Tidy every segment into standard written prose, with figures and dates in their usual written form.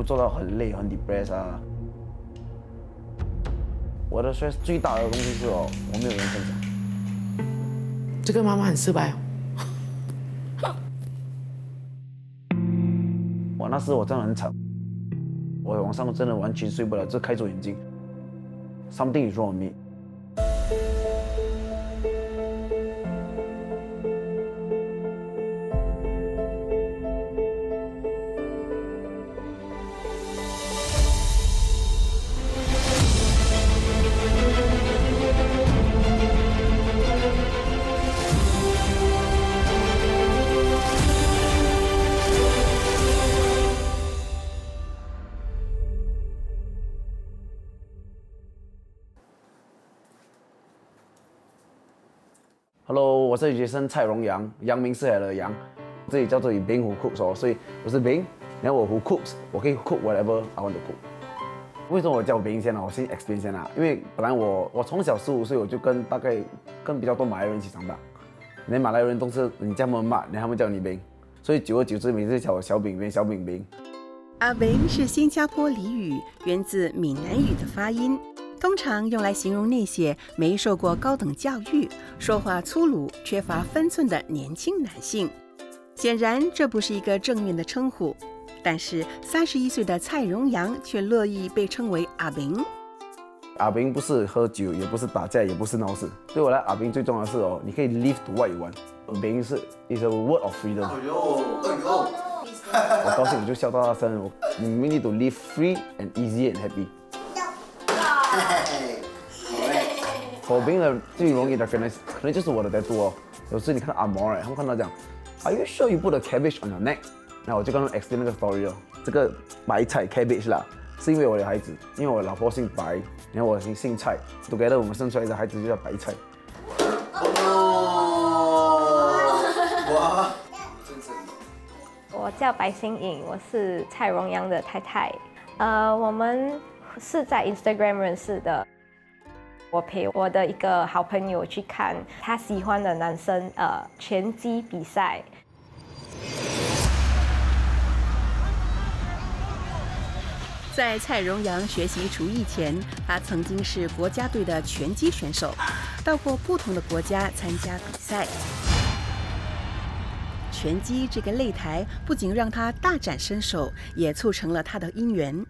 不做到很累很 depressed 啊。我的 stress 最大的东西是我没有人分享。这个妈妈很失败哦。那时我真的很惨，我晚上真的完全睡不了，就开着眼睛 ，something is wrong with me。Hello， 我是学生蔡荣阳，阳明是海的阳，这里叫做Bing Who Cooks 哦，所以我是Bing，然后我 Who Cooks， 我可以 cook whatever I want to cook。为什么我叫Bing先呢？我先 explain 先啦，因为本来我从小15岁我就跟比较多马来人一起长大，连马来人都是你叫他们骂，他们叫你Bing，所以久而久之每次叫我小饼饼小饼饼。阿Bing是新加坡俚语，源自闽南语的发音。通常用来形容那些没受过高等教育、说话粗鲁、缺乏分寸的年轻男性。显然，这不是一个正面的称呼。但是31岁的蔡荣阳却乐意被称为阿Bing。阿Bing不是喝酒，也不是打架，也不是闹事。对我来，阿Bing最重要的是哦，你可以 live to what you want。Bing is a word of freedom。哎呦，我高兴我就笑到大声。你 need to live free and easy and happy。For Bing 的最容易的可能就是我的 tattoo 哦。有时你看到阿毛他们看到讲 ，Are you sure you put a cabbage on your neck？ 那我就跟他们 explain 那个 story 哦。这个白菜 cabbage 啦，是因为我的孩子，因为我老婆姓白，然后我姓蔡 ，together 我们生出来的孩子就叫白菜。哇！我叫白欣颖，我是蔡荣阳的太太。我们是在 Instagram 认识的。我陪我的一个好朋友去看他喜欢的男生拳击比赛。在蔡荣阳学习厨艺前，他曾经是国家队的拳击选手，到过不同的国家参加比赛。拳击这个擂台不仅让他大展身手，也促成了他的姻缘。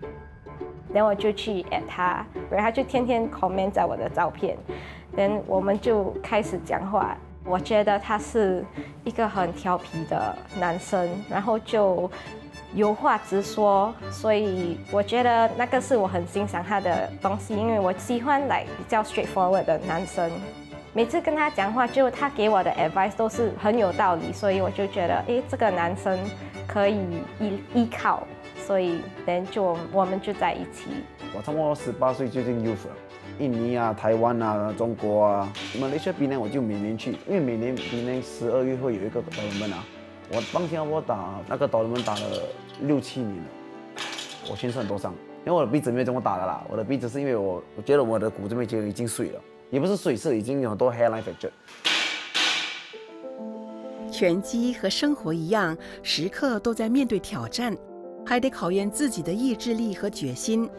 然后我就去 at 他，然后他就天天 comment 在我的照片，然后我们就开始讲话。我觉得他是一个很调皮的男生，然后就有话直说，所以我觉得那个是我很欣赏他的东西，因为我喜欢比较 straightforward 的男生。每次跟他讲话，就他给我的 advice 都是很有道理，所以我就觉得，这个男生可以依靠。所以，我们就在一起。我差不多18岁就进 youth 了，印尼啊、台湾啊、中国啊，马来西亚比呢我就每年去，因为每年比呢12月会有一个导演们啊，我帮新加坡打那个导演们打了6、7年了，我全身很多伤，因为我的鼻子没有这么大的啦，我的鼻子是因为我觉得我的骨这边就已经碎了，也不是碎，是已经有很多 hairline fracture。拳击和生活一样，时刻都在面对挑战。还得考验自己的意志力和决心。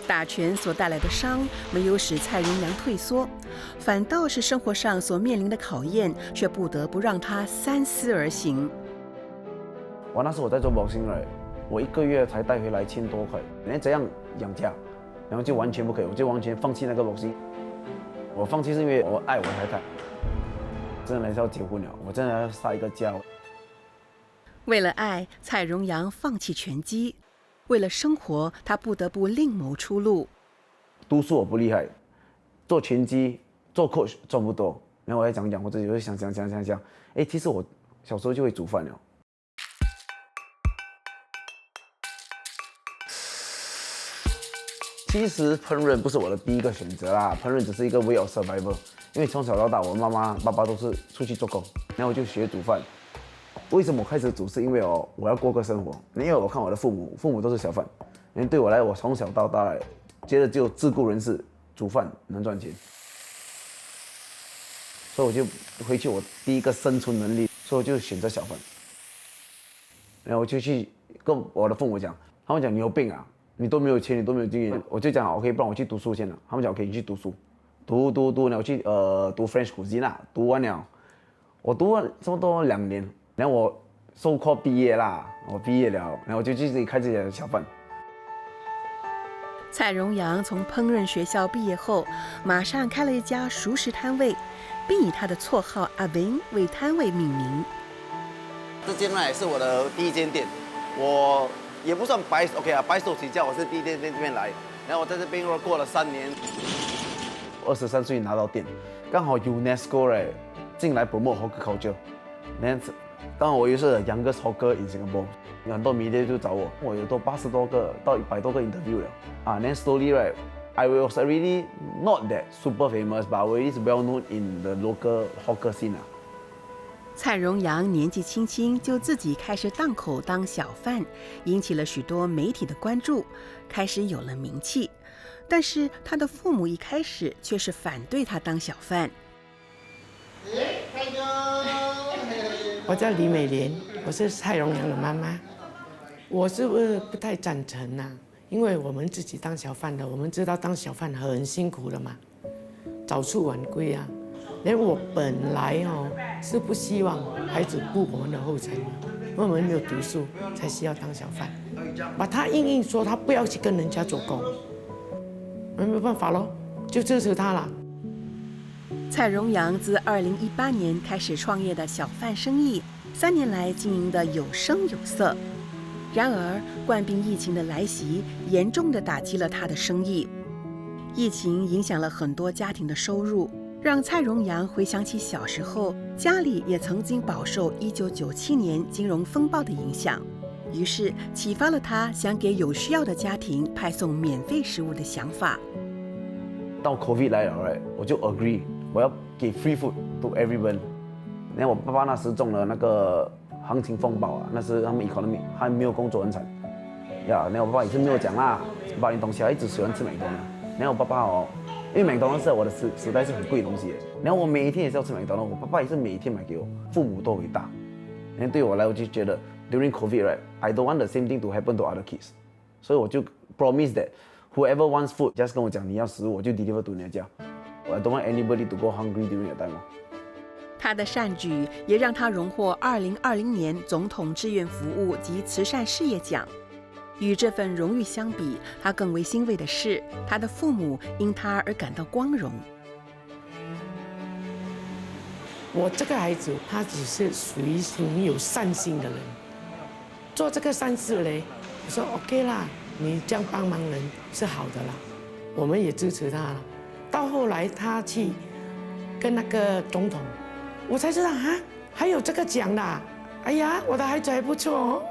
打拳所带来的伤没有使蔡荣阳退缩，反倒是生活上所面临的考验，却不得不让他三思而行。那时我在做boxing了，我1个月才带回来1000多块，连怎样养家，然后就完全不可以，我就完全放弃那个boxing。我放弃是因为我爱我太太，真的是要结婚了，我真的要杀一个家。为了爱，蔡荣阳放弃拳击；为了生活，他不得不另谋出路。读书我不厉害，做拳击、做 coach 赚不多。然后我在讲我自己，我就想，其实我小时候就会煮饭了。其实烹饪不是我的第一个选择啦，烹饪只是一个 way of survival。因为从小到大，我妈妈、爸爸都是出去做工，然后我就学煮饭。为什么我开始煮？是因为我要过个生活。因为我看我的父母都是小贩，因为对我来，我从小到大觉得只有自雇人士煮饭能赚钱，所以我就回去我第一个生存能力，所以我就选择小贩。然后我就去跟我的父母讲，他们讲你有病啊，你都没有钱，你都没有经验，我就讲 OK， 不然我去读书先了。他们讲 OK， 你去读书，读，然后去读 French cuisine 啦，读完了，我读了差不多2年，然后我so called毕业啦，我毕业了，然后我就去自己开自己的小饭。蔡荣阳从烹饪学校毕业后，马上开了一家熟食摊位，并以他的绰号阿文为摊位命名。这间呢是我的第一间店，我也不算白手起家，我是第一天在这边来，然后我在这边过了3年，23岁拿到店，刚好 UNESCO 进来 promote hawker culture， 然后刚好我又是 youngest hawker in Singapore， 很多 media 就找我，我有多80多个到100多个 interview 了啊， then slowly I was already not that super famous, but already well known in the local hawker scene 啊。蔡荣阳年纪轻轻就自己开始档口当小贩，引起了许多媒体的关注，开始有了名气。但是他的父母一开始却是反对他当小贩。我叫李美莲，我是蔡荣阳的妈妈。我是不太赞成呐，因为我们自己当小贩的，我们知道当小贩很辛苦的嘛，早出晚归啊。连我本来是不希望孩子步我们的后尘的，因为我们没有读书，才需要当小贩。把他硬说他不要去跟人家做工，我们没办法咯，就支持他了。蔡荣阳自2018年开始创业的小贩生意，3年来经营得有声有色。然而，冠病疫情的来袭，严重地打击了他的生意。疫情影响了很多家庭的收入，让蔡荣阳回想起小时候，家里也曾经饱受1997年金融风暴的影响，于是启发了他想给有需要的家庭派送免费食物的想法。到 COVID 来了，我就 agree 我要给 free food to everyone。然后我爸爸那时中了那个行情风暴啊，那时他们 economy 还没有工作很惨呀。然后我爸爸也是没有讲啦，爸你懂小孩子喜欢吃麦当劳。然后我爸爸因为麦当劳是我的时代是很贵的东西，然后我每一天也是要吃麦当劳，我爸爸也是每一天买给我，父母都伟大。然后对我来，我就觉得 during COVID I don't want the same thing to happen to other kids， 所以我就 promise that whoever wants food just 跟我讲你要食物，我就 deliver to 你的家。I don't want anybody to go hungry during that time。他的善举也让他荣获2020年总统志愿服务及慈善事业奖。与这份荣誉相比，他更为欣慰的是，他的父母因他而感到光荣。我这个孩子，他只是属于挺有善心的人，做这个善事嘞，我说 OK 啦，你这样帮忙人是好的啦，我们也支持他了。到后来他去跟那个总统，我才知道啊，还有这个奖的，哎呀，我的孩子还不错哦。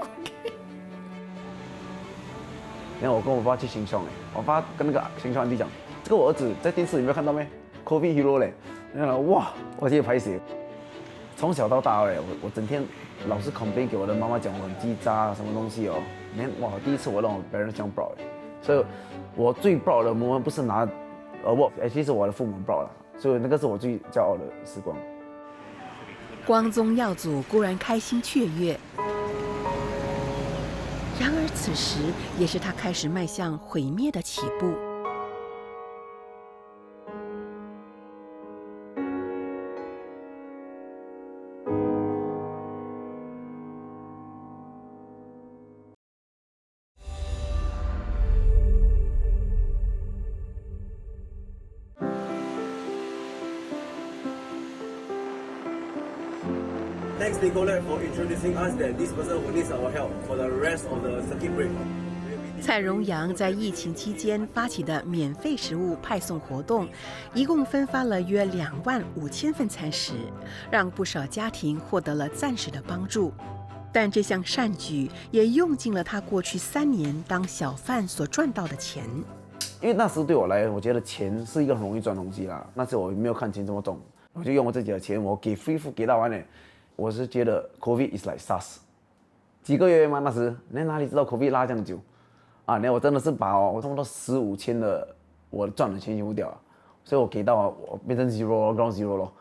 然后我跟我爸去新创我爸跟那个新创安迪讲，这个我儿子在电视里面看到没 ？COVID hero 嘞，然后哇，我直接拍死。从小到大我整天老是 complain 给我的妈妈讲我很鸡渣什么东西哇，第一次我让我 parents 这样 proud， 所以我最 proud 的 moment 不是拿award， 其实我的父母 proud 了，所以那个是我最骄傲的时光。光宗耀祖固然开心雀跃，然而此时也是他开始迈向毁灭的起步。Thanks, Nicolette, for introducing us that this person who needs our help for the rest of the circuit break. 蔡荣阳在疫情期间发起的免费食物派送活动，一共分发了约25000份餐食，让不少家庭获得了暂时的帮助。但这项善举也用尽了他过去3年当小贩所赚到的钱。因为那时对我来，我觉得钱是一个很容易赚的东西啦。那时我没有看钱这么重，我就用我自己的钱，我给 free food 给到完了。我是觉得 COVID is like SARS， 几个月嘛那时，那哪里知道 COVID 拉这样久啊？那我真的是把我差不多4-5千的我赚的钱全部掉了，所以我给到我变成 zero ground zero 咯。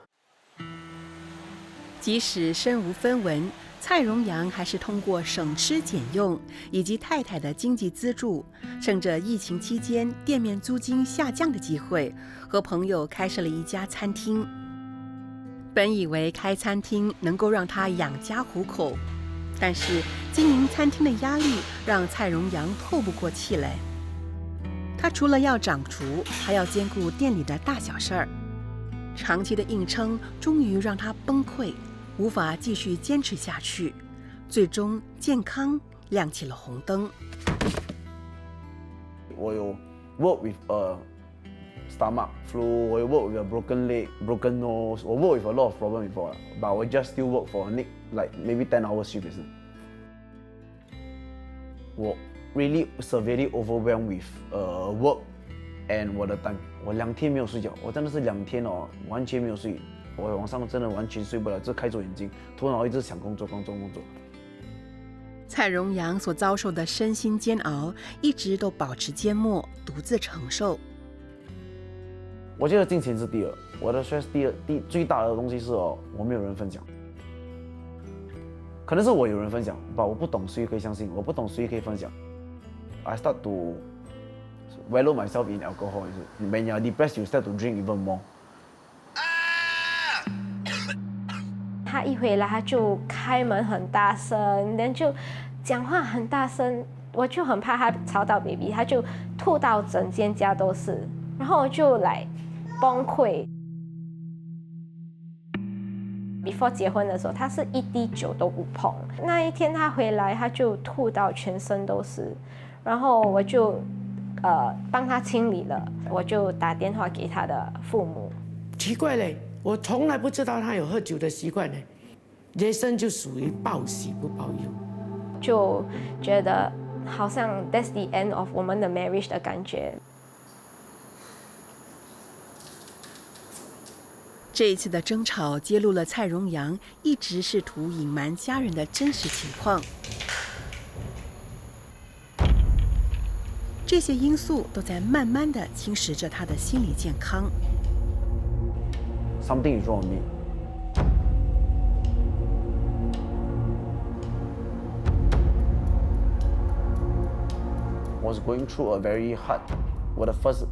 即使身无分文，蔡荣阳还是通过省吃俭用以及太太的经济资助，趁着疫情期间店面租金下降的机会，和朋友开设了一家餐厅。本以为开餐厅能够让他养家糊口，但是经营餐厅的压力让蔡荣阳透不过气来。他除了要掌厨，还要兼顾店里的大小事儿。长期的硬撑终于让他崩溃，无法继续坚持下去，最终健康亮起了红灯。我有 work with a stomach flu， 我有 work with a broken leg, broken nose， 我 work with a lot of problem before， but I just still work for like maybe 10 hours shift 也是。我 really severely overwhelmed with work and 我的单，我2天没有睡觉，我真的是2天哦，完全没有睡。我晚上真的完全睡不了，只开着眼睛，头脑一直想工作。蔡荣阳所遭受的身心煎熬，一直都保持缄默，独自承受。我觉得金钱是第二，我的 stress 最大的东西是我没有人分享。可能是我有人分享，但我不懂谁可以相信，我不懂谁可以分享。I start to wallow myself in alcohol. When you're depressed, you start to drink even more. 他一回来他就开门很大声，然后就讲话很大声，我就很怕他吵到 baby， 他就吐到整间家都是，然后我就来崩溃。before 结婚的时候，他是一滴酒都不碰。那一天他回来，他就吐到全身都是，然后我就帮他清理了，我就打电话给他的父母。奇怪嘞，我从来不知道他有喝酒的习惯呢。人生就属于报喜不报忧，就觉得好像 that's the end of 我们的 marriage 的感觉。这一次的争吵揭露了蔡荣阳一直试图隐瞒家人的真实情况。这些因素都在慢慢的侵蚀着他的心理健康。Something is wrong with me. Was going through a very hard, 我的 first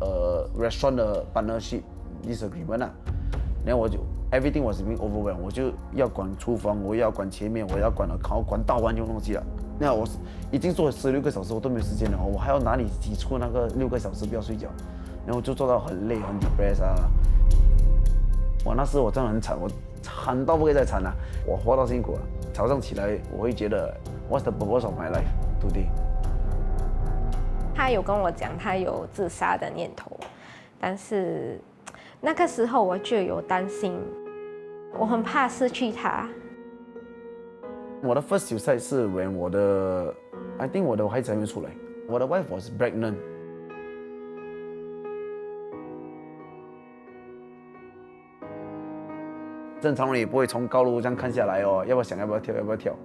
restaurant 的 partnership disagreement 啊，然后我就 everything was being overwhelmed， 我就要管厨房，我要管前面，我要管管到完全东西了。那我已经做了16个小时，我都没有时间了，我还要哪里挤出那个6个小时不要睡觉，然后就做到很累很 depressed 啊。哇，那时我真的很惨，我惨到不可以再惨了，我活到辛苦了。早上起来我会觉得 What's the purpose of my life today？他有跟我讲他有自杀的念头，但是那个时候我就有担心，我很怕失去他。我的 first suicide 是 when I think 我的孩子还没出来，我的 wife was pregnant。正常人也不会从高楼这样看下来哦，要不要跳，要不要跳。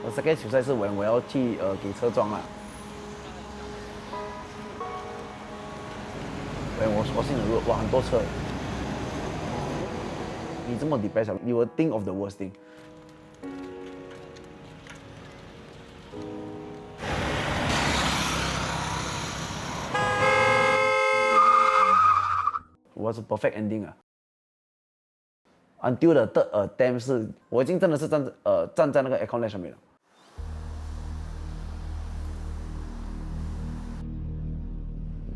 我second suicide是 when 我要去给车撞了。我心里哇很多车，你这么 depressed， you will think of the worst thing。was a perfect ending 啊。Until the third attempt 是，我已经真的是站在那个 aircon 上面了。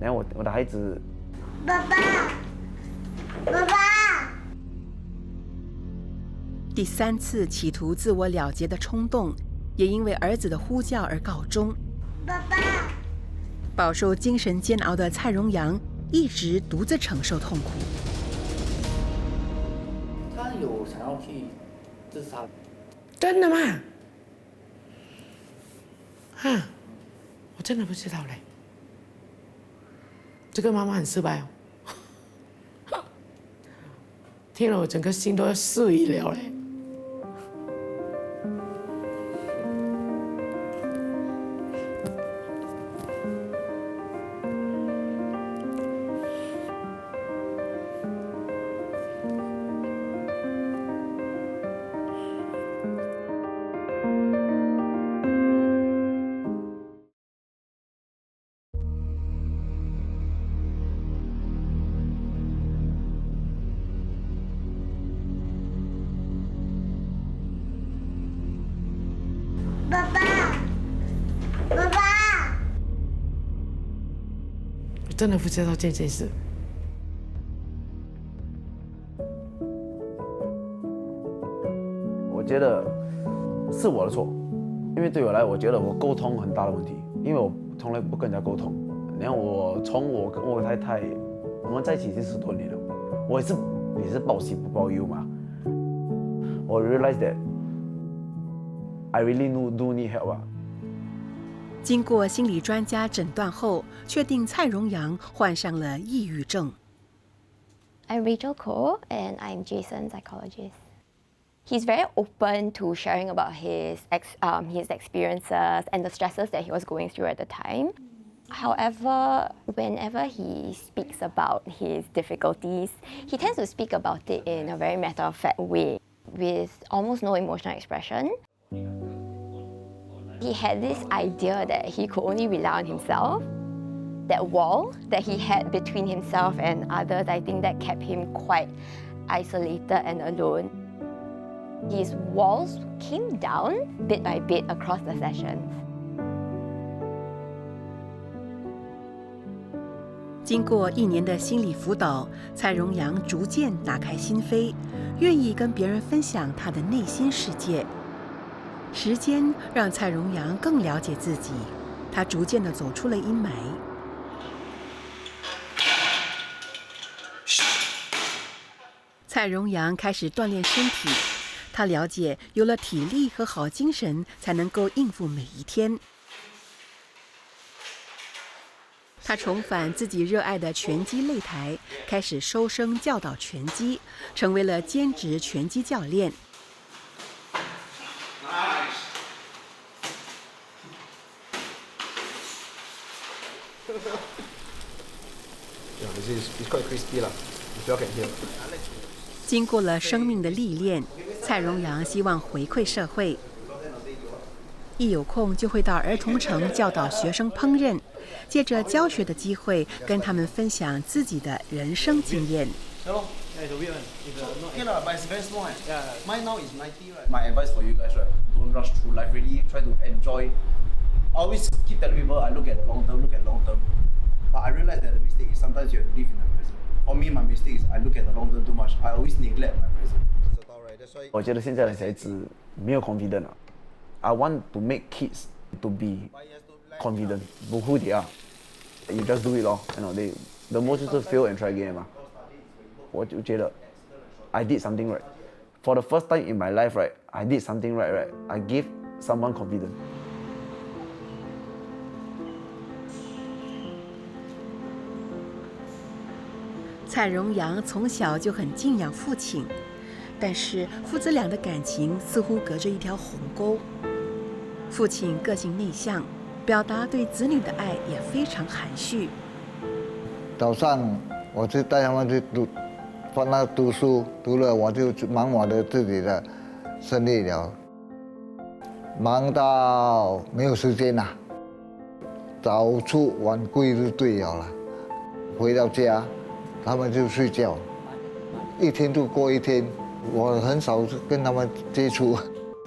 然后我的孩子，爸爸，爸爸。第3次企图自我了结的冲动，也因为儿子的呼叫而告终。爸爸。饱受精神煎熬的蔡荣阳一直独自承受痛苦。他有想要去自杀？真的吗？哈，我真的不知道嘞。这个妈妈很失败哦，听了我整个心都要碎了嘞。真的不知道这件事。我觉得是我的错，因为对我来，我觉得我沟通很大的问题，因为我从来不跟人家沟通。然后我跟我太太，我们在一起已经10多年了，我也是报喜不报忧嘛。我 realize that I really do need help 啊。经过心理专家诊断后，确定蔡荣阳患上了抑郁症。I'm Rachel Koh, and I'm Jason's psychologist. He's very open to sharing about his experiences and the stresses that he was going through at the time. However, whenever he speaks about his difficulties, he tends to speak about it in a very matter-of-fact way, with almost no emotional expression. He had this idea that he could only rely on himself. That wall that he had between himself and others, I think that kept him quite isolated and alone. His walls came down bit by bit across the sessions. 经过1年的心理辅导，蔡荣阳逐渐打开心扉，愿意跟别人分享他的内心世界。时间让蔡荣阳更了解自己，他逐渐地走出了阴霾。蔡荣阳开始锻炼身体，他了解有了体力和好精神，才能够应付每一天。他重返自己热爱的拳击擂台，开始收生教导拳击，成为了兼职拳击教练。经过了生命的历练，蔡荣阳希望回馈社会。一有空就会到儿童城教导学生烹饪，借着教学的机会跟他们分享自己的人生经验。Okay lah, but it's very small. Yeah. Mine now is 90, right? My advice for you guys, right? Don't rush through life. Really try to enjoy. I always keep telling people I look at the long term, look at long term. But I realize that the mistake is sometimes you have to live in the present. For me, my mistake is I look at the long term too much. I always neglect my present. That's why. 我觉得现在的小孩子没有 confident 啊。I want to make kids to be confident, who they are. You just do it 咯，然后the most 就是 fail and try again 嘛。我就觉得 I did something right. For the first time in my life, right, I did something right, right. I gave someone confidence. 蔡荣阳从小就很敬仰父亲，但是父子俩的感情似乎隔着一条鸿沟。父亲个性内向，表达对子女的爱也非常含蓄。早上我就带他们去放那读书，读了我就忙我的自己的生意了，忙到没有时间了，早出晚归就对了。回到家，他们就睡觉，一天度过一天，我很少跟他们接触，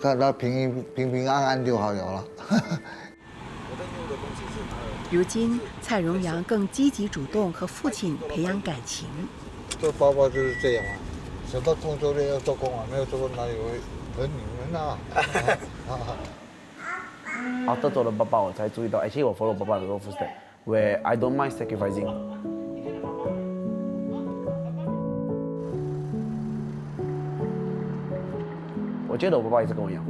看他平安安就好了。如今，蔡荣阳更积极主动和父亲培养感情。做爸爸就是这样啊，什么工作都要做工啊，没有做工哪里会很女人啊？After 做了爸爸，我才注意到 ，actually 我 follow 爸爸的 footstep，where I don't mind sacrificing。我觉得我爸爸也是跟我一样，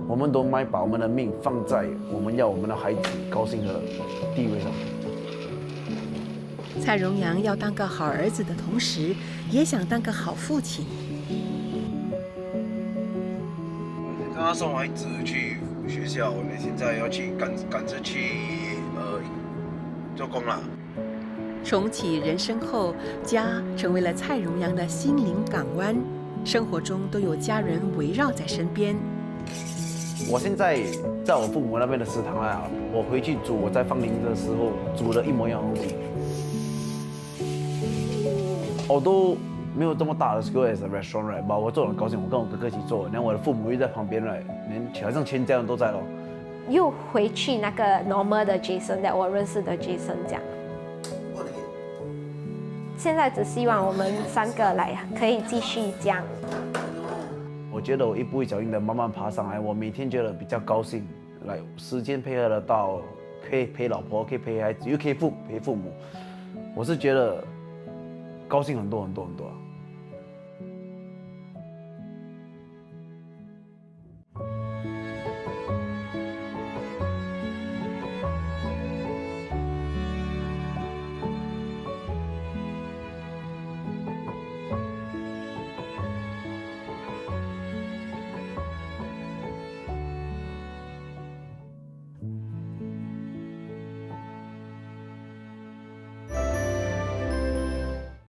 我们都卖把我们的命放在我们要我们的孩子高兴的地位上。蔡荣阳要当个好儿子的同时，也想当个好父亲。刚刚送孩子去学校，我们现在要去赶着去做工了。重启人生后，家成为了蔡荣阳的心灵港湾。生活中都有家人围绕在身边。我现在在我父母那边的食堂啦，我回去煮我在芳龄的时候煮的一模一样的东西。我都没有这么大的 skill as a restaurant right， 把我做得很高兴，我跟我哥哥一起做，然后我的父母又在旁边 right， 连好像全家人都在咯。又回去那个 normal 的 Jason， 我认识的 Jason 这样。现在只希望我们3个来可以继续这样。我觉得我一步一脚印的慢慢爬上来，我每天觉得比较高兴，来时间配合得到，可以陪老婆，可以陪孩子，又可以陪父母，我是觉得高兴很多很多很多。